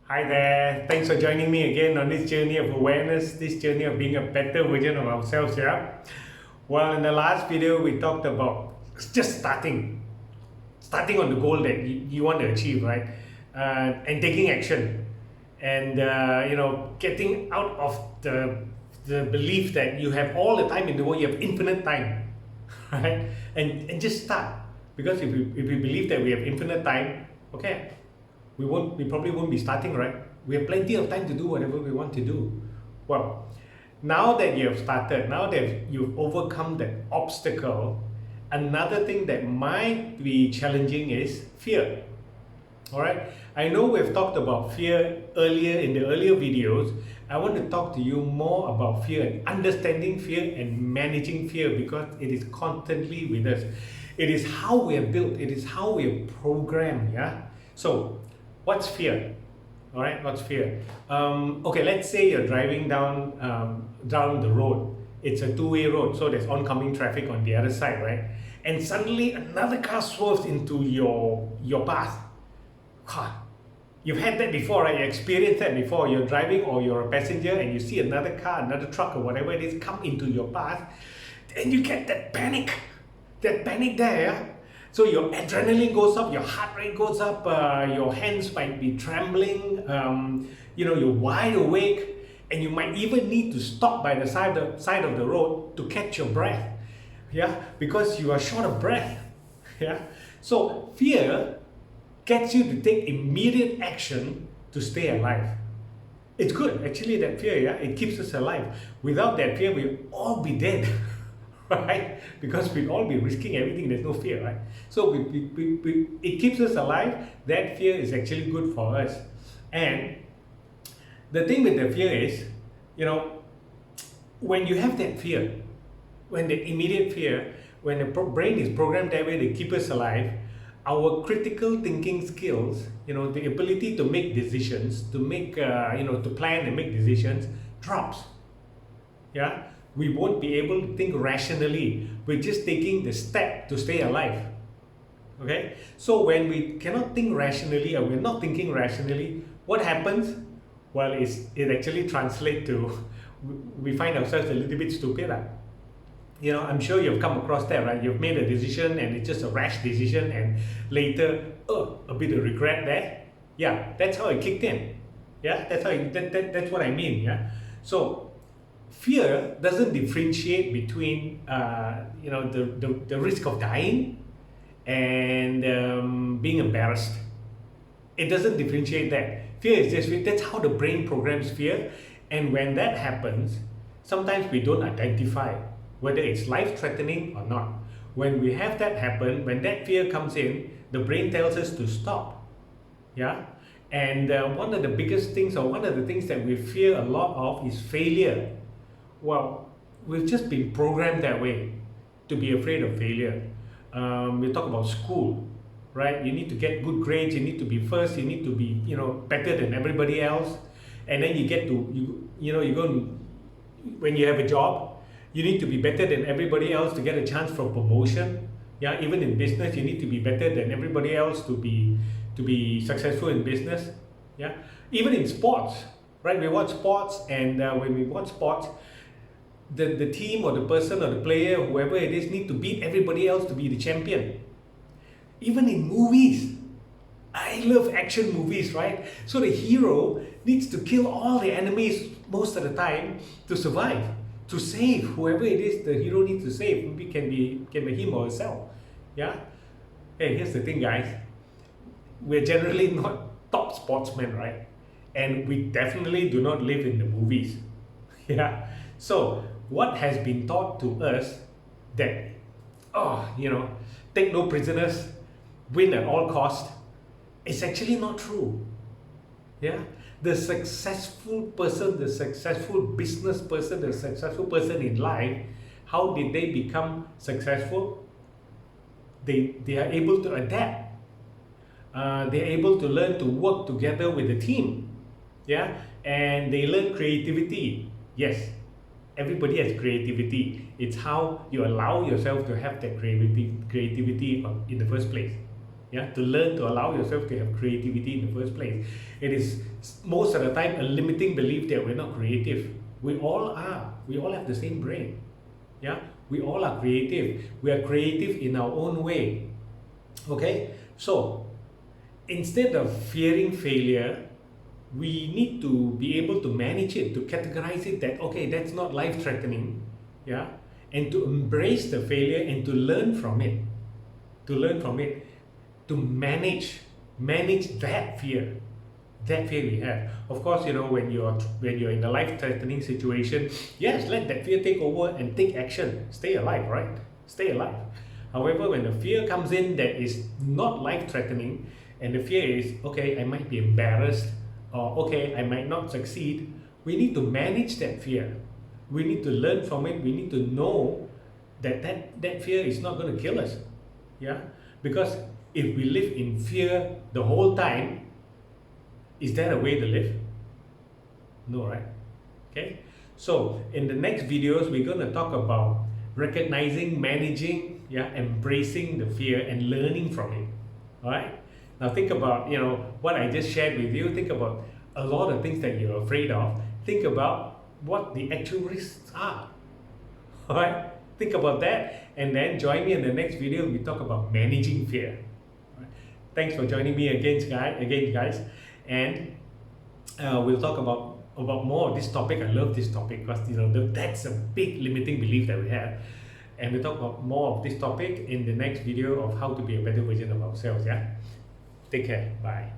Hi there, thanks for joining me again on this journey of awareness, this journey of being a better version of ourselves. Yeah. Well, in the last video, we talked about just starting on the goal that you want to achieve, right? And taking action, and getting out of the belief that you have all the time in the world, you have infinite time, right? And just start, because if we believe that we have infinite time, okay, we probably won't be starting, right? We have plenty of time to do whatever we want to do. Well, now that you have started, now that you've overcome that obstacle, another thing that might be challenging is fear. All right, I know we've talked about fear earlier in the earlier videos. I want to talk to you more about fear and understanding fear and managing fear, because it is constantly with us. It is how we are built, it is how we are programmed. Yeah. So what's fear? All right, what's fear? Okay, let's say you're driving down the road. It's a two-way road, so there's oncoming traffic on the other side, right? And suddenly another car swerves into your path. God, you've had that before, right? You experienced that before. You're driving or you're a passenger and you see another car, another truck or whatever it is come into your path, and you get that panic there. Yeah? So your adrenaline goes up, your heart rate goes up, your hands might be trembling, you're wide awake, and you might even need to stop by the side of the road to catch your breath. Yeah, because you are short of breath. Yeah, so fear gets you to take immediate action to stay alive. It's good, actually, that fear, yeah, it keeps us alive. Without that fear, we'll all be dead, right? Because we'd all be risking everything, there's no fear, right? So it keeps us alive. That fear is actually good for us. And the thing with the fear is, when you have that fear, when the immediate fear, when the brain is programmed that way to keep us alive, our critical thinking skills, the ability to make decisions, to plan and make decisions drops. Yeah, we won't be able to think rationally. We're just taking the step to stay alive. Okay, so when we cannot think rationally, or we're not thinking rationally, what happens? Well, it actually translates to we find ourselves a little bit stupid. I'm sure you've come across that, right? You've made a decision and it's just a rash decision, and later, a bit of regret there. Yeah, that's how it kicked in. Yeah, that's what I mean. Yeah, so fear doesn't differentiate between the risk of dying and being embarrassed. It doesn't differentiate that. Fear is just that's how the brain programs fear, and when that happens, sometimes we don't identify whether it's life-threatening or not. When we have that happen, when that fear comes in, the brain tells us to stop. Yeah, and one of the biggest things, or one of the things that we fear a lot of, is failure. Well, we've just been programmed that way, to be afraid of failure. We talk about school, right? You need to get good grades, you need to be first, you need to be better than everybody else, and then you get to you go when you have a job, you need to be better than everybody else to get a chance for promotion. Yeah, even in business, you need to be better than everybody else to be successful in business. Yeah, even in sports, right? We watch sports, and when we watch sports, the team or the person or the player, whoever it is, need to beat everybody else to be the champion. Even in movies, I love action movies, right? So the hero needs to kill all the enemies most of the time to survive, to save whoever it is the hero needs to save. Maybe can be him or herself. Yeah. Hey, here's the thing, guys. We're generally not top sportsmen, right? And we definitely do not live in the movies. Yeah. So what has been taught to us that, take no prisoners, win at all cost, it's actually not true. Yeah, the successful person, the successful business person, the successful person in life, how did they become successful? They are able to adapt. They're able to learn to work together with a team. Yeah, and they learn creativity. Yes, everybody has creativity. It's how you allow yourself to have that creativity in the first place. Yeah, to learn to allow yourself to have creativity in the first place. It is most of the time a limiting belief that we're not creative. We all are. We all have the same brain. Yeah, we all are creative. We are creative in our own way. Okay, so instead of fearing failure, we need to be able to manage it, to categorize it that okay, that's not life threatening. Yeah, and to embrace the failure and to learn from it, to learn from it, to manage that fear we have. Of course, when you're in a life threatening situation, yes, let that fear take over and take action. Stay alive, right? Stay alive. However, when the fear comes in that is not life threatening, and the fear is okay, I might be embarrassed, or okay, I might not succeed, we need to manage that fear. We need to learn from it. We need to know that fear is not going to kill us. Yeah, because if we live in fear the whole time, is that a way to live? No, right? Okay, so in the next videos we're going to talk about recognizing, managing, yeah, embracing the fear and learning from it. All right, now think about what I just shared with you. Think about a lot of things that you're afraid of. Think about what the actual risks are. All right, think about that, and then join me in the next video. We talk about managing fear. All right. Thanks for joining me again, guys, and we'll talk about more of this topic. I love this topic because that's a big limiting belief that we have, and we'll talk about more of this topic in the next video of how to be a better version of ourselves. Yeah, take care. Bye.